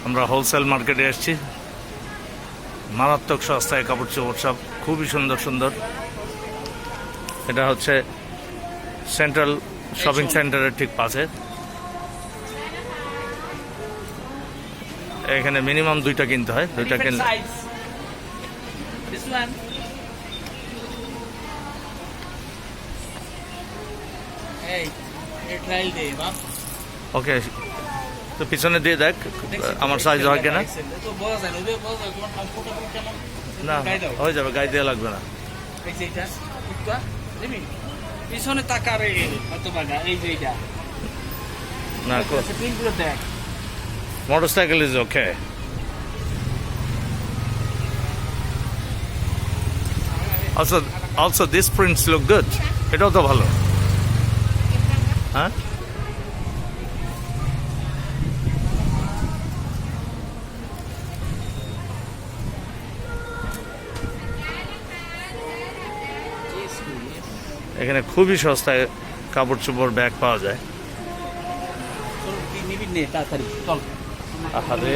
আমরা হোলসেল মার্কেটে এসেছি। মারাত্মক সস্তায় কাপড় চোপড় সব খুবই সুন্দর সুন্দর। এটা হচ্ছে সেন্ট্রাল শপিং সেন্টারের ঠিক পাশে। এখানে মিনিমাম 2টা কিনতে হয়, 2টা কিনলে This one. Hey, trial day, ma'am. ওকে। তো পিছনে দিয়ে দেখ আমার সাইজ হয় কিনা। তো বলা যায় না, ওই বলা যায় তোমার কমফোর্টেবল কেমন? না গায়ে দাও। হয়ে যাবে, গায়ে দেওয়া লাগবে না। এই যে এটা, এটা, দিবি? পিছনে তাকারে হয়তো বাগা, এই যে এটা। না আচ্ছা, প্রিন্টগুলো দেখ। Motorcycle is okay. Also these prints look good. এটাও তো ভালো। হ্যাঁ এখানে খুবই সস্তায় কাপড় চোপড় ব্যাগ পাওয়া যায়। তোর কি নিবি নে তাড়াতাড়ি চল। আরে